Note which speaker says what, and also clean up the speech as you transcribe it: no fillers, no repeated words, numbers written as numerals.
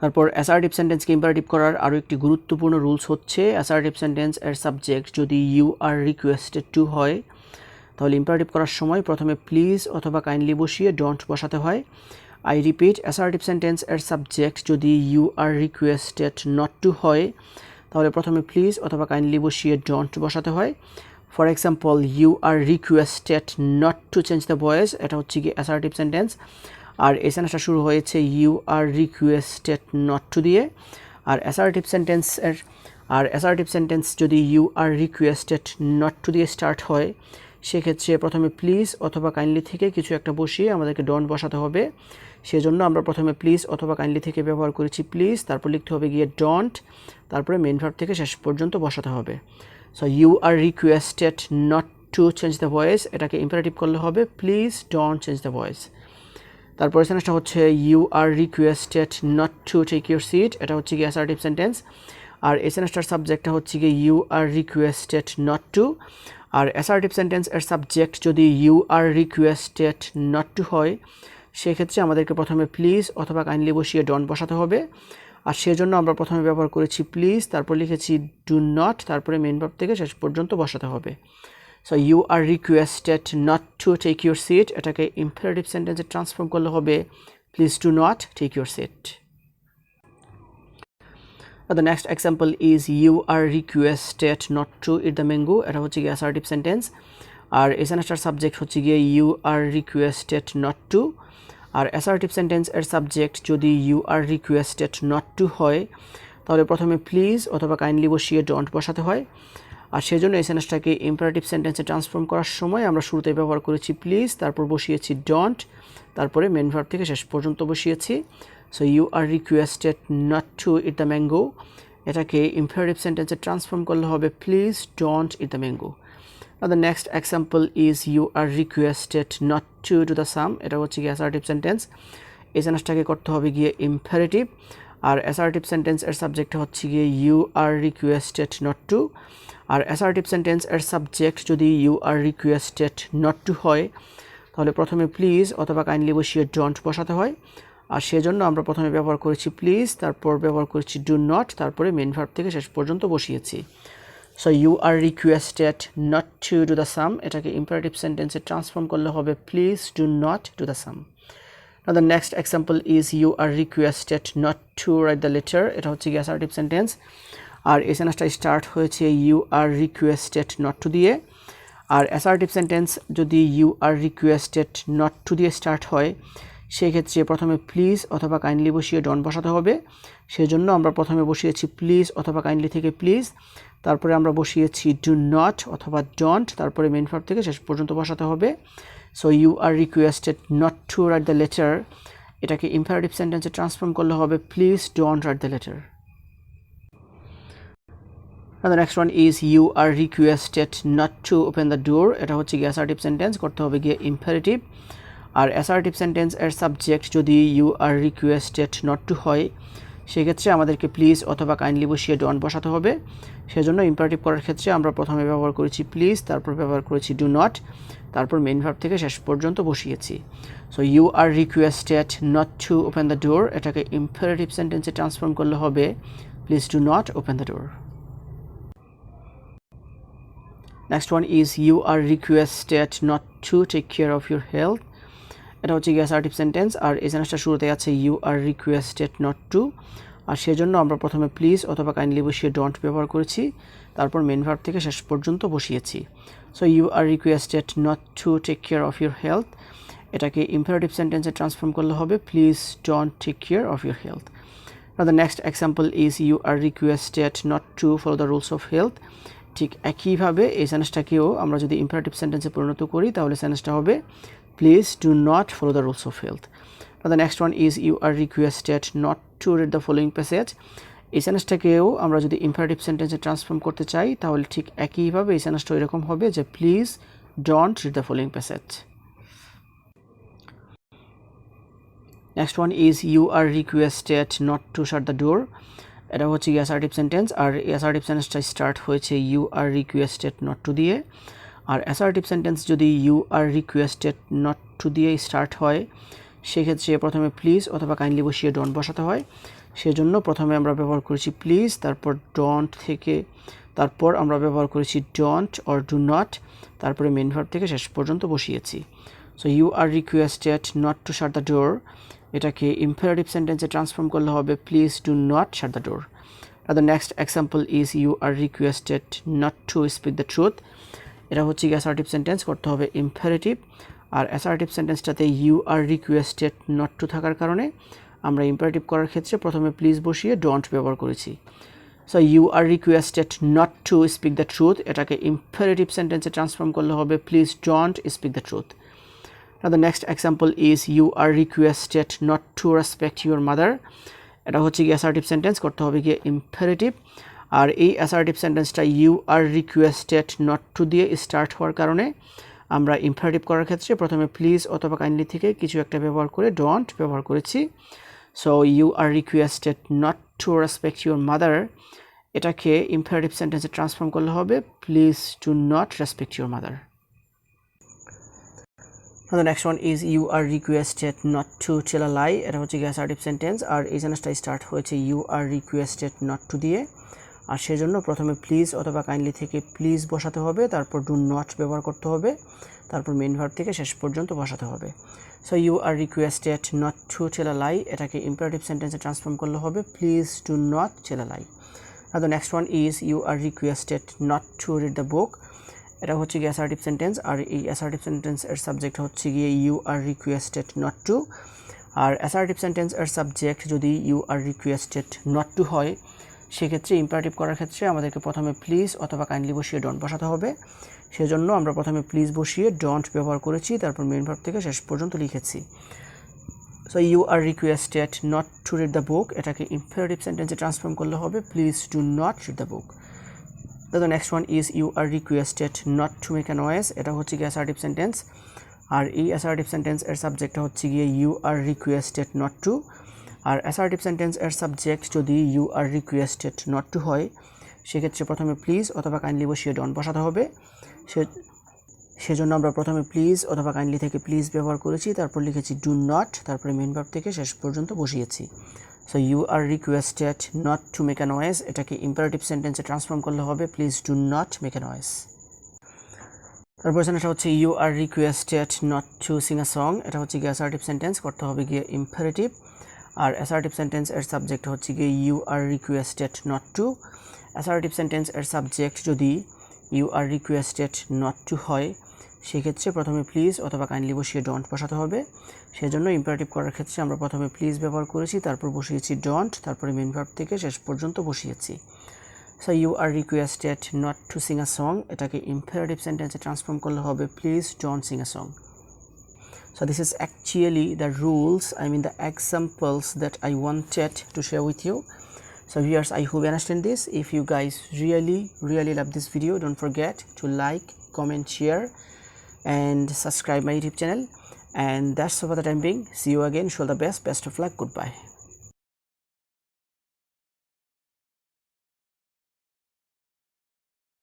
Speaker 1: তারপর assertive সেন্টেন্সকে imperative করার আরও একটি গুরুত্বপূর্ণ রুলস হচ্ছে অ্যাসার্টিভ সেন্টেন্স এর সাবজেক্ট যদি ইউ আর রিকোয়েস্টেড টু হয় তাহলে ইম্পারেটিভ করার সময় প্রথমে প্লিজ অথবা কাইন্ডলি বসিয়ে ডোন্ট বসাতে হয়। আই রিপিট, অ্যাসার্টিভ সেন্টেন্স এর সাবজেক্ট যদি you are requested not to হয় তাহলে প্রথমে প্লিজ অথবা কাইন্ডলি বসিয়ে ডোন্ট বসাতে হয়। For example, you are requested not to change the voice, এটা হচ্ছে কি অ্যাসার্টিভ সেন্টেন্স। আর এই সেন্টেন্সটা শুরু হয়েছে you are requested not to দিয়ে। আর অ্যাসার্টিভ সেন্টেন্স যদি you are requested not to দিয়ে স্টার্ট হয় সেক্ষেত্রে প্রথমে প্লিজ অথবা কাইন্ডলি থেকে কিছু একটা বসিয়ে আমাদেরকে ডোন্ট বসাতে হবে। সেজন্য আমরা প্রথমে প্লিজ অথবা কাইন্ডলি থেকে ব্যবহার করেছি প্লিজ, তারপর লিখতে হবে গিয়ে ডোন্ট, তারপরে মেইন ভার্ব থেকে শেষ পর্যন্ত বসাতে হবে। So you are requested not to change the voice, এটাকে ইম্পারেটিভ করলে হবে please don't change the voice. তারপরে সেন্টেন্সটা হচ্ছে you are requested not to take your seat, এটা হচ্ছে কি অ্যাসার্টিভ সেন্টেন্স। আর এই সেন্টেন্সটার সাবজেক্টটা হচ্ছে কি you are requested not to. আর অ্যাসার্টিভ সেন্টেন্স এর সাবজেক্ট যদি you are requested not to হয় সেক্ষেত্রে আমাদেরকে প্রথমে প্লিজ অথবা কাইন্ডলি বসিয়ে ডোন্ট বসাতে হবে। আর সেজন্য আমরা প্রথমে ব্যবহার করেছি প্লিজ, তারপর লিখেছি ডু নট, তারপরে মেইন ভার্ব থেকে শেষ পর্যন্ত বসাতে হবে। So you are requested not to take your seat, এটাকে ইম্পারেটিভ সেন্টেন্সে ট্রান্সফর্ম করলে হবে please do not take your seat. The next example is you are requested not to eat the mango, এটা হচ্ছে গিয়ে অ্যাসার্টিভ সেন্টেন্স। আর এই সেন্টেন্সটার subject হচ্ছে গিয়ে you are requested not to. আর অ্যাসার্টিভ সেন্টেন্স এর সাবজেক্ট যদি you are requested not to হয় তাহলে প্রথমে প্লিজ অথবা কাইন্ডলি বসিয়ে ডোন্ট বসাতে হয়। আর সেজন্য এই সেন্টেন্সটাকে ইম্পারেটিভ সেন্টেন্সে ট্রান্সফর্ম করার সময় আমরা শুরুতে ব্যবহার করেছি প্লিজ, তারপর বসিয়েছি ডোন্ট, তারপরে মেইন ভার্ব থেকে শেষ পর্যন্ত বসিয়েছি। So you are requested not to eat the mango, এটাকে ইম্পারেটিভ সেন্টেন্সে ট্রান্সফর্ম করলে হবে please don't eat the mango. The next example is you are requested not to do the same, এটা হচ্ছে গিয়ে অ্যাসার্টিভ সেন্টেন্স। এই সেন্টেন্সটাকে করতে হবে গিয়ে ইম্পারেটিভ। আর অ্যাসার্টিভ সেন্টেন্স এর সাবজেক্ট হচ্ছে গিয়ে you are requested not to. আর অ্যাসার্টিভ সেন্টেন্স এর সাবজেক্ট যদি you are requested not to হয় তাহলে প্রথমে প্লিজ অথবা কাইন্ডলি বসিয়ে ডোন্ট বসাতে হয়। আর সেজন্য আমরা প্রথমে ব্যবহার করেছি প্লিজ, তারপর ব্যবহার করেছি ডু নট, তারপরে মেইন ভার্ব থেকে শেষ পর্যন্ত বসিয়েছি। So you are requested not to do the same, এটাকে ইম্পারেটিভ সেন্টেন্সে ট্রান্সফর্ম করলে হবে please do not do the same. Now the next example is you are requested not to write the letter, এটা হচ্ছে গিয়ে অ্যাসার্টিভ সেন্টেন্স। আর এই সেন্টেন্সটা start হয়েছে you are requested not to দিয়ে। আর অ্যাসার্টিভ সেন্টেন্স যদি you are requested not to দিয়ে স্টার্ট হয় সেক্ষেত্রে প্রথমে প্লিজ অথবা কাইন্ডলি বসিয়ে ডোন্ট বসাতে হবে। সেজন্য আমরা প্রথমে বসিয়েছি প্লিজ অথবা কাইন্ডলি থেকে প্লিজ, তারপরে আমরা বসিয়েছি ডু নট অথবা ডোন্ট, তারপরে মেইন ভার্ব থেকে শেষ পর্যন্ত বসাতে হবে। So you are requested not to write the letter, এটাকে ইম্পারেটিভ সেন্টেন্সে ট্রান্সফর্ম করলে হবে please don't write the letter. And the next one is you are requested not to open the door, এটা হচ্ছে গিয়ে অ্যাসার্টিভ সেন্টেন্স, করতে হবে গিয়ে ইম্পারেটিভ। আর অ্যাসার্টিভ সেন্টেন্স এর সাবজেক্ট যদি you are requested not to হয় সেক্ষেত্রে আমাদেরকে প্লিজ অথবা কাইন্ডলি বসিয়ে ডোন্ট বসাতে হবে। সেজন্য ইম্পারেটিভ করার ক্ষেত্রে আমরা প্রথমে ব্যবহার করেছি প্লিজ, তারপর ব্যবহার করেছি ডু নট, তারপর মেইন ভার্ব থেকে শেষ পর্যন্ত বসিয়েছি। So you are requested not to open the door, এটাকে ইম্পারেটিভ সেন্টেন্সে ট্রান্সফর্ম করলে হবে please do not open the door. Next one is you are requested not to take care of your health, এটা হচ্ছে গিয়ে অ্যাসার্টিভ সেন্টেন্স। আর এই সেন্টেন্সটা শুরুতে আছে you are requested not to. আর সেজন্য আমরা প্রথমে প্লিজ অথবা কাইন্ডলি বসিয়ে ডোন্ট ব্যবহার করেছি, তারপর মেইন ভার্ব থেকে শেষ পর্যন্ত বসিয়েছি। So you are requested not to take care of your health, এটাকে ইম্পারেটিভ সেন্টেন্সে ট্রান্সফর্ম করলে হবে please don't take care of your health. Now the next example is you are requested not to follow the rules of health, ঠিক একইভাবে এই সেন্টেন্সটাকেও আমরা যদি imperative সেন্টেন্সে পরিণত করি তাহলে সেন্টেন্সটা হবে please do not follow the rules of health. Now the next one is you are requested not to read the following passage, এই সেন্টেন্সটাকেও আমরা যদি ইম্পারেটিভ সেন্টেন্সে ট্রান্সফর্ম করতে চাই তাহলে ঠিক একইভাবে এই সেন্টেন্সটা এরকম হবে যে please don't read the following passage. Next one is you are requested not to shut the door, এটা হচ্ছে অ্যাসার্টিভ সেন্টেন্স। আর এই অ্যাসার্টিভ সেন্টেন্সটা স্টার্ট হয়েছে you are requested not to দিয়ে। আর অ্যাসার্টিভ সেন্টেন্স যদি you are requested not to দিয়ে start হয় সেক্ষেত্রে প্রথমে প্লিজ অথবা কাইন্ডলি বসিয়ে ডোন্ট বসাতে হয়। সেজন্য প্রথমে আমরা ব্যবহার করেছি প্লিজ, তারপর ডোন্ট থেকে তারপর আমরা ব্যবহার করেছি ডোন্ট অর ডু নট, তারপরে মেইন ভার্ব থেকে শেষ পর্যন্ত বসিয়েছি। So you are requested not to shut the door, এটাকে ইম্পারেটিভ সেন্টেন্সে ট্রান্সফর্ম করলে হবে please do not shut the door. The next example is you are requested not to speak the truth, এটা হচ্ছে কি অ্যাসার্টিভ সেন্টেন্স, করতে হবে imperative. আর অ্যাসার্টিভ সেন্টেন্সটাতে you are requested not to থাকার কারণে আমরা ইম্পারেটিভ করার ক্ষেত্রে প্রথমে প্লিজ বসিয়ে ডোন্ট ব্যবহার করেছি। So you are requested not to speak the truth, এটাকে ইম্পারেটিভ সেন্টেন্সে ট্রান্সফর্ম করলে হবে please don't speak the truth. Now the next example is you are requested not to respect your mother, এটা হচ্ছে কি অ্যাসার্টিভ সেন্টেন্স, করতে হবে গিয়ে ইম্পারেটিভ। আর এই অ্যাসার্টিভ সেন্টেন্সটা you are requested not to দিয়ে স্টার্ট হওয়ার কারণে আমরা ইম্পারেটিভ করার ক্ষেত্রে প্রথমে প্লিজ অথবা কাইন্ডলি থেকে কিছু একটা ব্যবহার করে ডোন্ট ব্যবহার করেছি। So you are requested not to respect your mother, এটাকে ইম্পারেটিভ সেন্টেন্সে ট্রান্সফর্ম করলে হবে please do not respect your mother. The next one is you are requested not to tell a lie, এটা হচ্ছে অ্যাসার্টিভ সেন্টেন্স। আর এই সেন্টেন্সটা start হয়েছে you are requested not to দিয়ে, আর সেজন্য প্রথমে প্লিজ অথবা কাইন্ডলি থেকে প্লিজ বসাতে হবে, তারপর ডু নট ব্যবহার করতে হবে, তারপর মেইন ভার্ব থেকে শেষ পর্যন্ত বসাতে হবে। So you are requested not to tell a lie, এটাকে ইম্পারেটিভ সেন্টেন্সে ট্রান্সফর্ম করলে হবে please do not tell a lie. আর the next one is you are requested not to read the book, এটা হচ্ছে গিয়ে অ্যাসার্টিভ সেন্টেন্স। আর এই assertive sentence এর সাবজেক্ট হচ্ছে গিয়ে you are requested not to. আর অ্যাসার্টিভ সেন্টেন্স এর সাবজেক্ট যদি you are requested not to হয়, সেক্ষেত্রে ইম্পারেটিভ করার ক্ষেত্রে আমাদেরকে প্রথমে প্লিজ অথবা কাইন্ডলি বসিয়ে ডোন্ট বসাতে হবে। সেজন্য আমরা প্রথমে প্লিজ বসিয়ে ডোন্ট ব্যবহার করেছি, তারপর মেইন ভার্ব থেকে শেষ পর্যন্ত লিখেছি। So you are requested not to read the book, এটাকে ইম্পারেটিভ সেন্টেন্সে ট্রান্সফর্ম করলে হবে please do not read the book. The next one is you are requested not to make a noise, এটা হচ্ছে গিয়ে অ্যাসার্টিভ সেন্টেন্স। আর এই assertive sentence এর subject হচ্ছে গিয়ে you are requested not to. আর অ্যাসার্টিভ সেন্টেন্স এর সাবজেক্ট যদি you are requested not to হয়, সেক্ষেত্রে প্রথমে প্লিজ অথবা কাইন্ডলি বসিয়ে ডোন্ট বসাতে হবে। সেজন্য আমরা প্রথমে প্লিজ অথবা কাইন্ডলি থেকে প্লিজ ব্যবহার করেছি, তারপর লিখেছি ডু নট, তারপরে মেইন ভার্ব থেকে শেষ পর্যন্ত বসিয়েছি। So you are requested not to make a noise, এটাকে ইম্পারেটিভ সেন্টেন্সে ট্রান্সফর্ম করলে হবে please do not make a noise. তারপর সেটা হচ্ছে you are requested not to sing a song, এটা হচ্ছে গিয়ে অ্যাসার্টিভ সেন্টেন্স, করতে হবে গিয়ে ইম্পারেটিভ। আর অ্যাসার্টিভ সেন্টেন্স এর সাবজেক্ট হচ্ছে গিয়ে you are requested not to. Assertive sentence এর সাবজেক্ট যদি you are requested not to হয়, সেক্ষেত্রে প্রথমে প্লিজ অথবা কাইন্ডলি বসিয়ে ডোন্ট বসাতে হবে। সেজন্য ইম্পারেটিভ করার ক্ষেত্রে আমরা প্রথমে প্লিজ ব্যবহার করেছি, তারপর বসিয়েছি ডোন্ট, তারপরে মেইন ভার্ব থেকে শেষ পর্যন্ত বসিয়েছি। So you are requested not to sing a song, এটাকে ইম্পারেটিভ সেন্টেন্সে ট্রান্সফর্ম করলে হবে please don't sing a song. So this is actually the rules, the examples that I wanted to share with you. So viewers, I hope you understand this. If you guys really love this video, don't forget to like, comment, share and subscribe my YouTube channel. And that's all for the time being. See you again. Wish you all the best of luck. Goodbye.